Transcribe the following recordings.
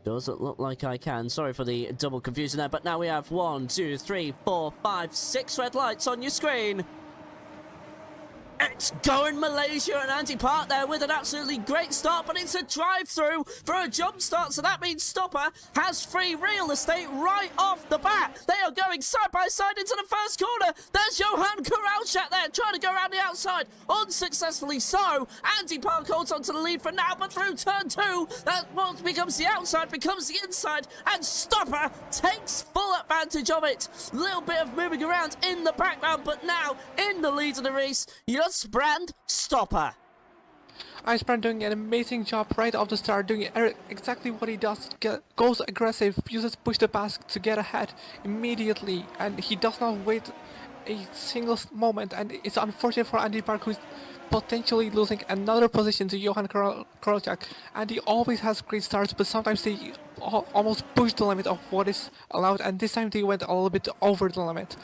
Doesn't look like I can. Sorry for the double confusion there, but now we have 1, 2, 3, 4, 5, 6 red lights on your screen. It's going Malaysia, and Andy Park there with an absolutely great start, but it's a drive-through for a jump start, so that means Stopper has free real estate right off the bat. They are going side by side into the first corner. There's Johan Koralchak there trying to go around the outside, unsuccessfully so. Andy Park holds on to the lead for now, but through turn 2, that what becomes the outside becomes the inside, and Stopper takes full advantage of it. Little bit of moving around in the background, but now in the lead of the race, Ysbrand, Stopper. Ysbrand doing an amazing job right off the start, doing exactly what he does. Goes aggressive, uses push the pass to get ahead immediately, and he does not wait a single moment. And it's unfortunate for Andy Park, who's potentially losing another position to Johan Koralchak. And he always has great starts, but sometimes they almost push the limit of what is allowed, and this time they went a little bit over the limit,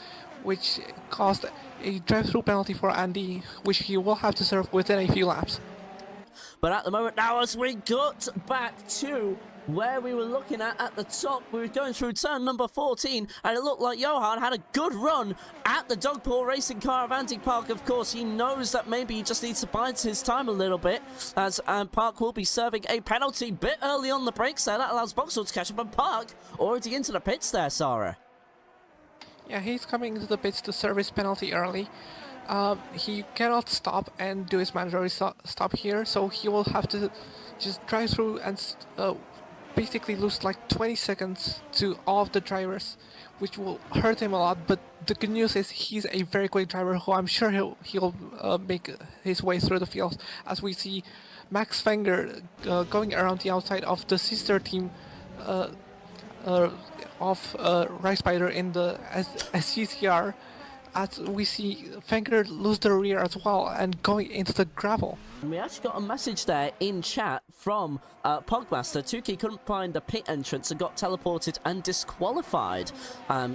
which caused a drive-through penalty for Andy, which he will have to serve within a few laps. But at the moment now, as we got back to where we were looking at the top, we were going through turn number 14, and it looked like Johan had a good run at the dogpaw racing car of Andy Park. Of course, he knows that maybe he just needs to bide his time a little bit, as Park will be serving a penalty bit early on the brakes there. That allows Boxall to catch up, and Park already into the pits there, Sarah. Yeah, he's coming into the pits to serve his penalty early. He cannot stop and do his mandatory stop here, so he will have to just drive through and basically lose like 20 seconds to all of the drivers, which will hurt him a lot. But the good news is he's a very quick driver who I'm sure he'll make his way through the field, as we see Max Wenger going around the outside of the sister team of Rai Spider in the SGCR, as we see Wenger lose the rear as well and going into the gravel. We actually got a message there in chat from Pogmaster. Tuki couldn't find the pit entrance and got teleported and disqualified.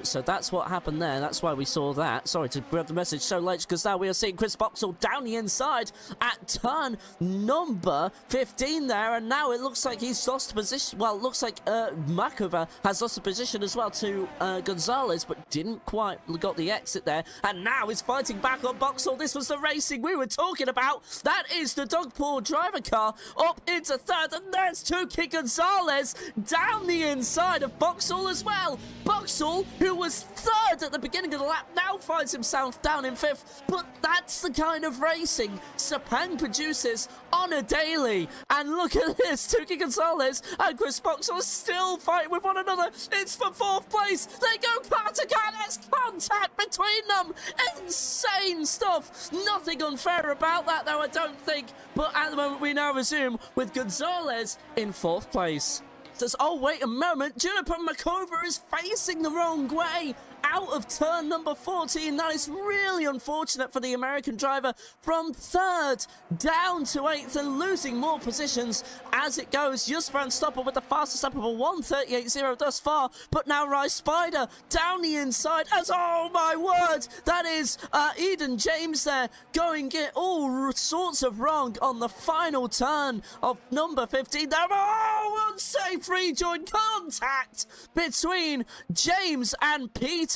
So that's what happened there. That's why we saw that. Sorry to grab the message so late, because now we are seeing Chris Boxall down the inside at turn number 15 there. And now it looks like he's lost position. Well, it looks like Makova has lost the position as well to Gonzalez, but didn't quite got the exit there. And now he's fighting back on Boxall. This was the racing we were talking about. That is the dogpaw driver car up into third, and there's Tuki Gonzalez down the inside of Boxall as well. Boxall, who was third at the beginning of the lap, now finds himself down in fifth. But that's the kind of racing Sepang produces on a daily. And look at this, Tuki Gonzalez and Chris Boxall are still fighting with one another. It's for fourth place. They go car-to-car. There's contact between them. Insane stuff. Nothing unfair about that, though, I don't think. But at the moment, we now resume with Gonzalez in fourth place. Says, oh, wait a moment. Juniper Makova is facing the wrong way out of turn number 14. That is really unfortunate for the American driver, from third down to 8th and losing more positions as it goes. Ysbrand Stopper with the fastest lap of a 1:38.0 thus far, but now Rai Spider down the inside as, oh my word, that is Eden James there going it all sorts of wrong on the final turn of number 15 there. Oh, unsafe rejoin contact between James and Peter,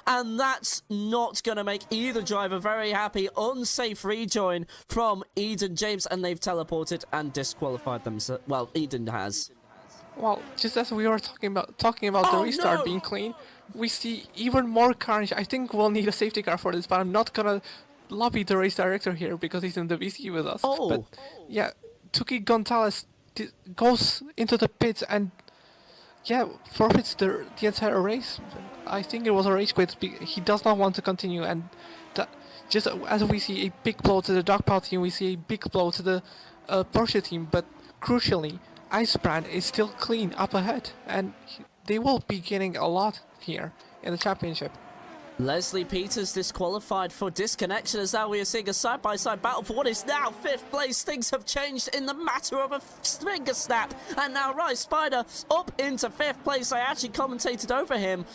and that's not going to make either driver very happy. Unsafe rejoin from Eden James, and they've teleported and disqualified themselves. Well, Eden has. Well, just as we were talking about the restart being clean, we see even more carnage. I think we'll need a safety car for this, but I'm not gonna lobby the race director here because he's in the VC with us. Oh. But yeah, Tuki Gonzalez goes into the pits and forfeits the entire race. I think it was a race quit. He does not want to continue, and just as we see a big blow to the dogpaw team, we see a big blow to the Porsche team. But crucially, Ysbrand is still clean up ahead, and they will be gaining a lot here in the championship. Leslie Peters disqualified for disconnection, as now we are seeing a side-by-side battle for what is now 5th place. Things have changed in the matter of a finger snap, and now Rai Spider up into 5th place. I actually commentated over him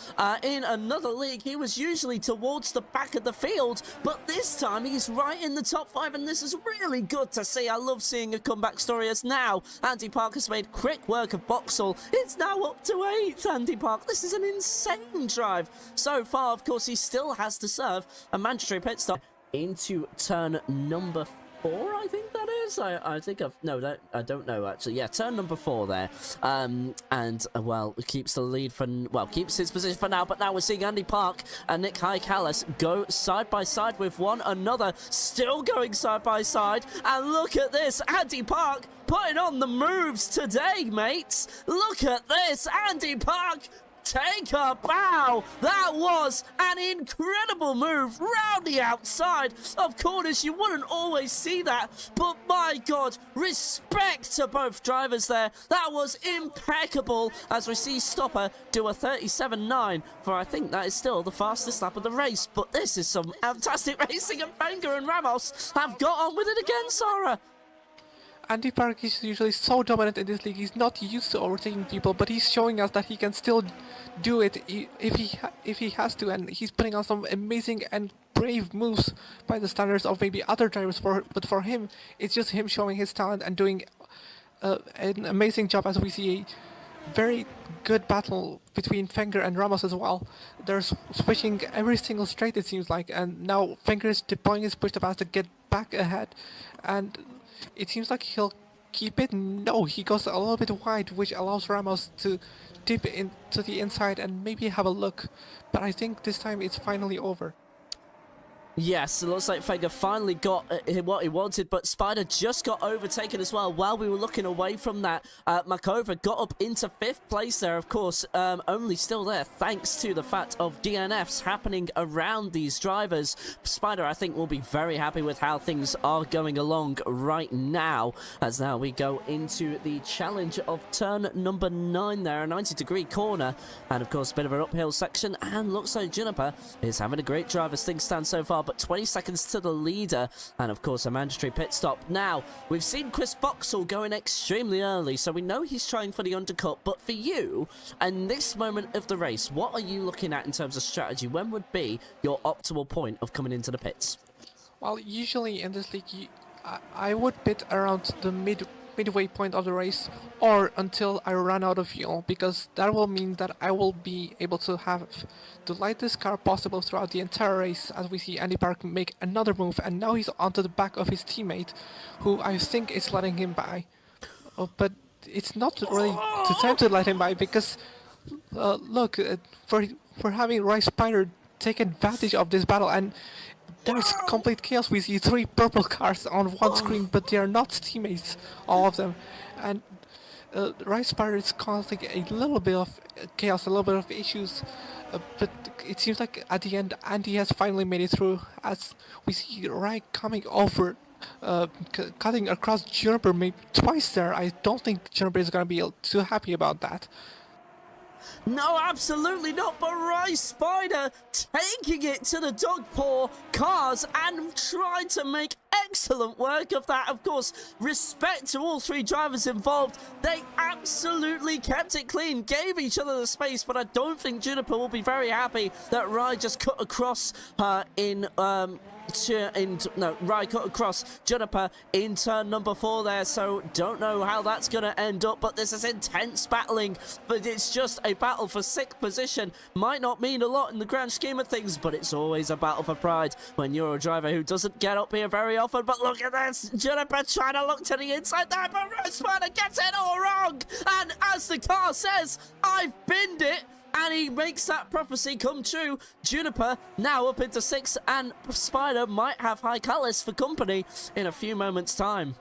in another league. He was usually towards the back of the field, but this time he's right in the top 5, and this is really good to see. I love seeing a comeback story, as now Andy Park has made quick work of Boxall. It's now up to 8th, Andy Park. This is an insane drive so far. Of course, he still has to serve a mandatory pit stop into turn number 4, I think that is. I think I've... No, that, I don't know, actually. Yeah, turn number 4 there. Well, keeps the lead for... Well, keeps his position for now, but now we're seeing Andy Park and Nick Highcallis go side by side with one another. Still going side by side. And look at this. Andy Park putting on the moves today, mates. Look at this. Andy Park... Take a bow! That was an incredible move round the outside of corners. You wouldn't always see that, but my God, respect to both drivers there. That was impeccable, as we see Stopper do a 37.9 for, I think that is still the fastest lap of the race. But this is some fantastic racing, and Wenger and Ramos have got on with it again, Sarah. Andy Park is usually so dominant in this league. He's not used to overtaking people, but he's showing us that he can still do it if he has to, and he's putting on some amazing and brave moves by the standards of maybe other drivers. But for him, it's just him showing his talent and doing an amazing job, as we see a very good battle between Wenger and Ramos as well. They're switching every single straight, it seems like, and now Wenger is deploying his push to pass to get back ahead, and it seems like he'll keep it. No, he goes a little bit wide, which allows Ramos to dip into the inside and maybe have a look. But I think this time it's finally over. Yes, it looks like Wenger finally got what he wanted, but Spider just got overtaken as well. While we were looking away from that, Makova got up into 5th place there, of course, only still there thanks to the fact of DNFs happening around these drivers. Spider, I think, will be very happy with how things are going along right now, as now we go into the challenge of turn number 9 there, a 90-degree corner, and of course a bit of an uphill section, and looks like Juniper is having a great drive as things stand so far, but 20 seconds to the leader, and of course a mandatory pit stop. Now, we've seen Chris Boxall going extremely early, so we know he's trying for the undercut, but for you, and this moment of the race, what are you looking at in terms of strategy? When would be your optimal point of coming into the pits? Well, usually in this league, I would pit around the midway point of the race, or until I run out of fuel, because that will mean that I will be able to have the lightest car possible throughout the entire race, as we see Andy Park make another move, and now he's onto the back of his teammate, who I think is letting him by. But it's not really the time to let him by, because look, for having Rai Spider take advantage of this battle, and there's complete chaos. We see 3 purple cars on one screen, but they are not teammates, all of them. And Rai Spider is causing a little bit of chaos, a little bit of issues. But it seems like at the end, Andy has finally made it through, as we see Rai coming over, cutting across Juniper maybe twice there. I don't think Juniper is going to be too happy about that. No, absolutely not, but Rai Spider taking it to the dog paw cars and trying to make excellent work of that. Of course, respect to all 3 drivers involved. They absolutely kept it clean, gave each other the space, but I don't think Juniper will be very happy that Rai just cut across her Rai cut across Juniper in turn number 4 there, so don't know how that's going to end up, but this is intense battling, but it's just a battle for 6th position. Might not mean a lot in the grand scheme of things, but it's always a battle for pride when you're a driver who doesn't get up here very often. But look at this, Juniper trying to look to the inside there, but Rai Spider gets it all wrong, and as the car says, I've binned it. And he makes that prophecy come true. Juniper now up into 6th, and Spider might have Highcallis for company in a few moments' time.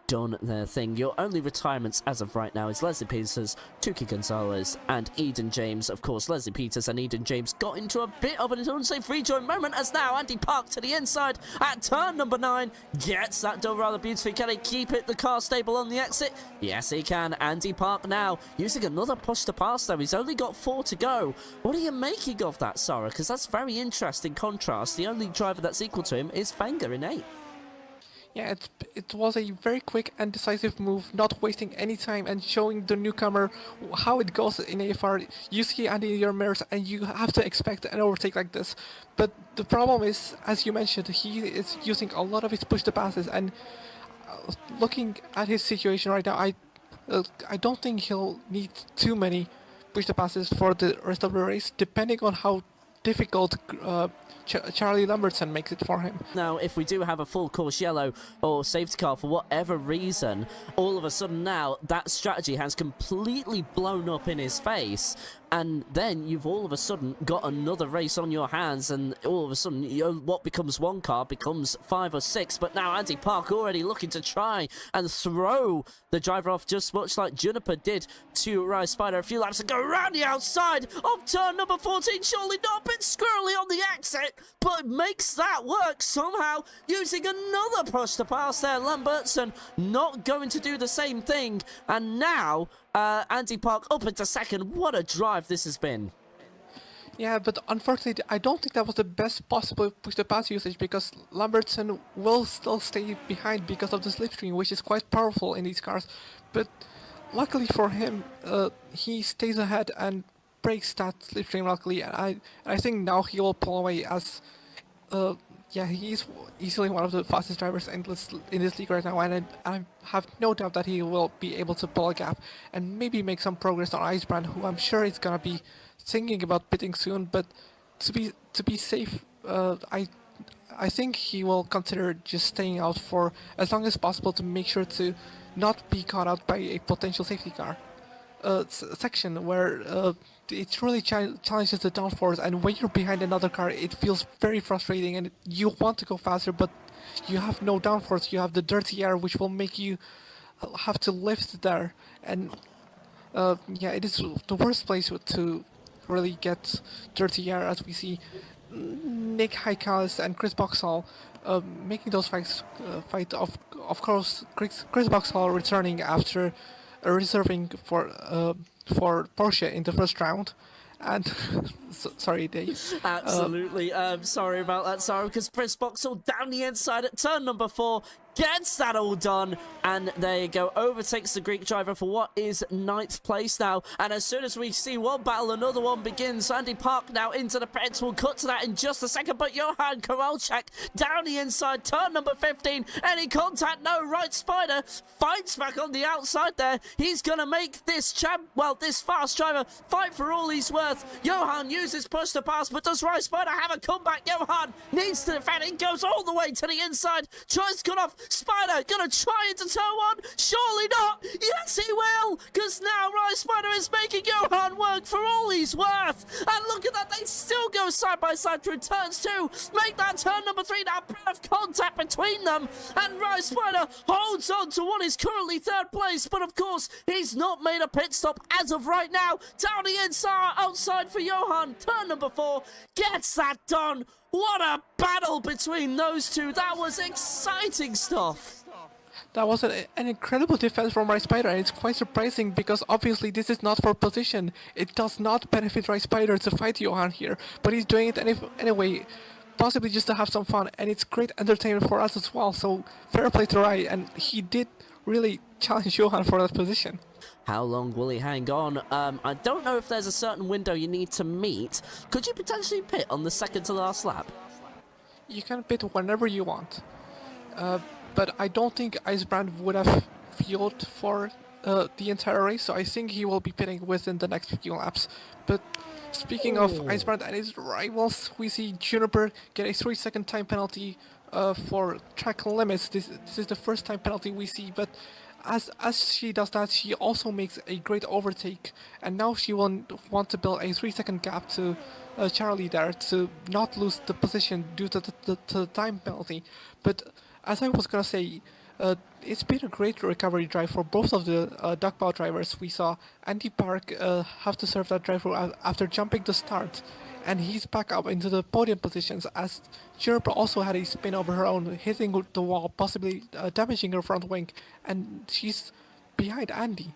done their thing. Your only retirements as of right now is Leslie Peters, Tuki Gonzalez, and Eden James. Of course, Leslie Peters and Eden James got into a bit of an unsafe rejoin moment, as now Andy Park to the inside at turn number 9 gets that done rather beautifully. Can he keep it, the car stable on the exit? Yes, he can. Andy Park now using another push to pass, though. He's only got 4 to go. What are you making of that, Sarah? Because that's very interesting contrast. The only driver that's equal to him is Fenger in 8th. Yeah, it was a very quick and decisive move, not wasting any time and showing the newcomer how it goes in AFR. You see Andy in your mirrors and you have to expect an overtake like this. But the problem is, as you mentioned, he is using a lot of his push to passes, and looking at his situation right now, I don't think he'll need too many push to passes for the rest of the race, depending on how difficult Charlie Lambertson makes it for him. Now, if we do have a full course yellow or safety car for whatever reason, all of a sudden now that strategy has completely blown up in his face, and then you've all of a sudden got another race on your hands, and all of a sudden what becomes 1 car becomes 5 or 6. But now Andy Park already looking to try and throw the driver off, just much like Juniper did to Rai Spider a few laps ago, around the outside of turn number 14. Surely not, a bit squirrely on the exit, but makes that work somehow, using another push to pass there. Lambertson not going to do the same thing, and now Andy Park up into 2nd. What a drive this has been. Yeah, but unfortunately, I don't think that was the best possible push-to-pass usage, because Lambertson will still stay behind because of the slipstream, which is quite powerful in these cars. But luckily for him, he stays ahead and breaks that slipstream luckily, and I think now he will pull away, as yeah, he's easily one of the fastest drivers in this league right now, and I have no doubt that he will be able to pull a gap and maybe make some progress on Ysbrand, who I'm sure is gonna be thinking about pitting soon. But to be safe, I think he will consider just staying out for as long as possible to make sure to not be caught out by a potential safety car section where it really challenges the downforce, and when you're behind another car it feels very frustrating and you want to go faster, but you have no downforce. You have the dirty air, which will make you have to lift there, and yeah, it is the worst place to really get dirty air, as we see Nick Heikalis and Chris Boxhall making those fight. Of course, Chris Boxhall returning after reserving for Porsche in the first round. And sorry, Dave. Absolutely. Sorry about that, Sarah, because Chris Boxall down the inside at turn number 4 gets that all done, and there you go, overtakes the Greek driver for what is 9th place now. And as soon as we see one battle, another one begins. Andy Park now into the pits. We'll cut to that in just a second, but Johan Kowalczyk down the inside, turn number 15. Any contact? No. Rai Spider fights back on the outside there. He's gonna make this this fast driver fight for all he's worth. Johan uses push to pass, but does Rai Spider have a comeback? Johan needs to defend. He goes all the way to the inside, tries to cut off Spider, gonna try into turn 1. Surely not. Yes, he will, because now Rai Spider is making Johan work for all he's worth. And look at that, they still go side by side through turns 2. Make that turn number 3 now. Bit of contact between them, and Rai Spider holds on to what is currently 3rd place. But of course, he's not made a pit stop as of right now. Down the inside, outside for Johan. Turn number 4 gets that done. What a battle between those two. That was exciting stuff. That was an incredible defense from Rai Spider, and it's quite surprising because obviously this is not for position. It does not benefit Rai Spider to fight Johan here, but he's doing it anyway, possibly just to have some fun, and it's great entertainment for us as well. So fair play to Rai, and he did really challenge Johan for that position. How long will he hang on? I don't know if there's a certain window you need to meet. Could you potentially pit on the 2nd to last lap? You can pit whenever you want. But I don't think Ysbrand would have fueled for the entire race, so I think he will be pitting within the next few laps. But speaking of Ysbrand and his rivals, we see Juniper get a 3-second time penalty for track limits. This is the first time penalty we see, but as she does that, she also makes a great overtake, and now she will want to build a 3-second gap to Charlie there to not lose the position due to the time penalty. But as I was gonna say, It's been a great recovery drive for both of the duck bow drivers. We saw Andy Park have to serve that drive after jumping the start, and he's back up into the podium positions as Chirp also had a spin over her own, hitting the wall, possibly damaging her front wing, and she's behind Andy.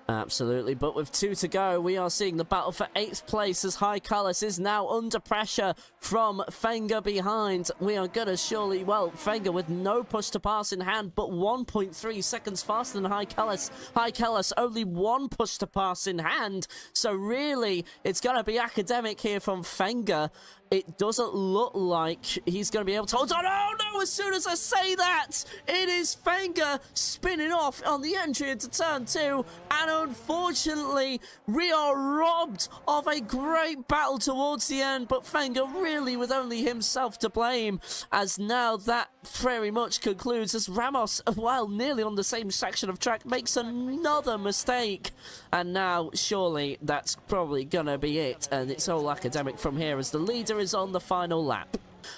Absolutely, but with 2 to go, we are seeing the battle for 8th place as High Colours is now under pressure from Fenger behind. We are going to surely, well, Fenger with no push to pass in hand, but 1.3 seconds faster than High Colours. High Colours only 1 push to pass in hand, so really, it's going to be academic here from Fenger. It doesn't look like he's going to be able to hold on. Oh no, as soon as I say that, it is Fenger spinning off on the entry into turn 2. And unfortunately, we are robbed of a great battle towards the end. But Fenger really with only himself to blame, as now that very much concludes as Ramos, while nearly on the same section of track, makes another mistake. And now, surely, that's probably going to be it. And it's all academic from here as the leader is on the final lap.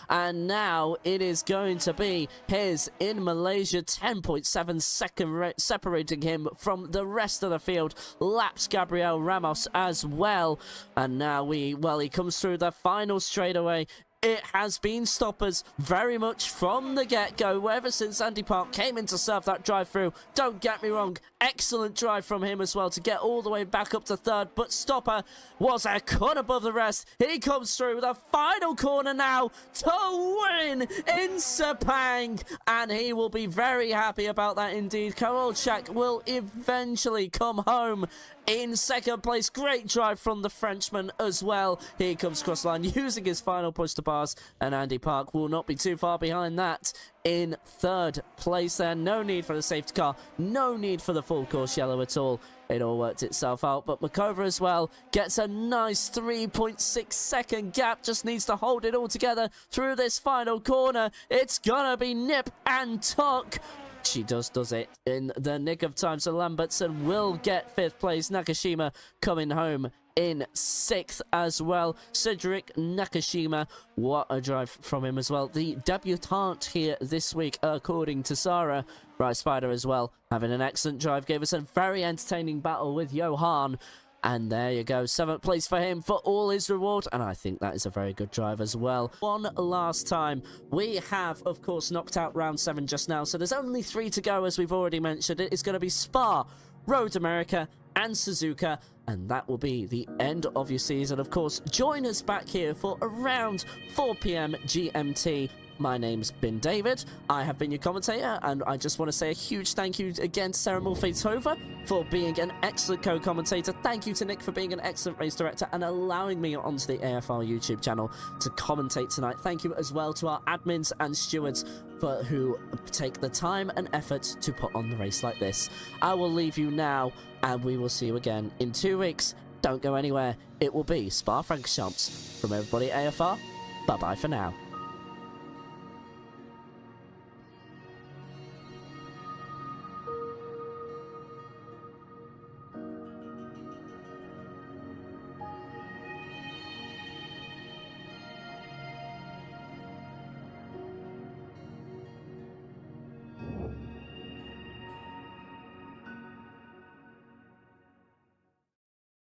And now it is going to be his in Malaysia 10.7 second separating him from the rest of the field. Laps Gabriel Ramos as well. And now he comes through the final straightaway. It has been stoppers very much from the get-go, ever since Andy Park came in to serve that drive-through. Don't get me wrong, excellent drive from him as well to get all the way back up to third, but Stopper was a cut above the rest. He comes through the final corner now to win in Sepang, and he will be very happy about that indeed. Karolchak will eventually come home in second place. Great drive from the Frenchman as well. Here comes Crossline using his final push to pass, and Andy Park will not be too far behind that in third place there. No need for the safety car, no need for the full course yellow at all. It all worked itself out, but Makova as well gets a nice 3.6 second gap, just needs to hold it all together through this final corner. It's gonna be nip and tuck. She does it in the nick of time, so Lambertson will get 5th place. Nakashima coming home in 6th as well. Cedric Nakashima, what a drive from him as well. The debutante here this week, according to Sarah. Rai Spider as well, having an excellent drive, gave us a very entertaining battle with Johan. And there you go, 7th place for him for all his reward. And I think that is a very good drive as well. One last time, we have, of course, knocked out round 7 just now. So there's only 3 to go, as we've already mentioned. It is going to be Spa, Road America, and Suzuka. And that will be the end of your season. Of course, join us back here for around 4 p.m. GMT. My name's been David. I have been your commentator, and I just want to say a huge thank you again to Sarah Mulfey-Tova for being an excellent co-commentator. Thank you to Nick for being an excellent race director and allowing me onto the AFR YouTube channel to commentate tonight. Thank you as well to our admins and stewards who take the time and effort to put on the race like this. I will leave you now, and we will see you again in 2 weeks. Don't go anywhere. It will be Spa-Francorchamps. From everybody at AFR, bye-bye for now.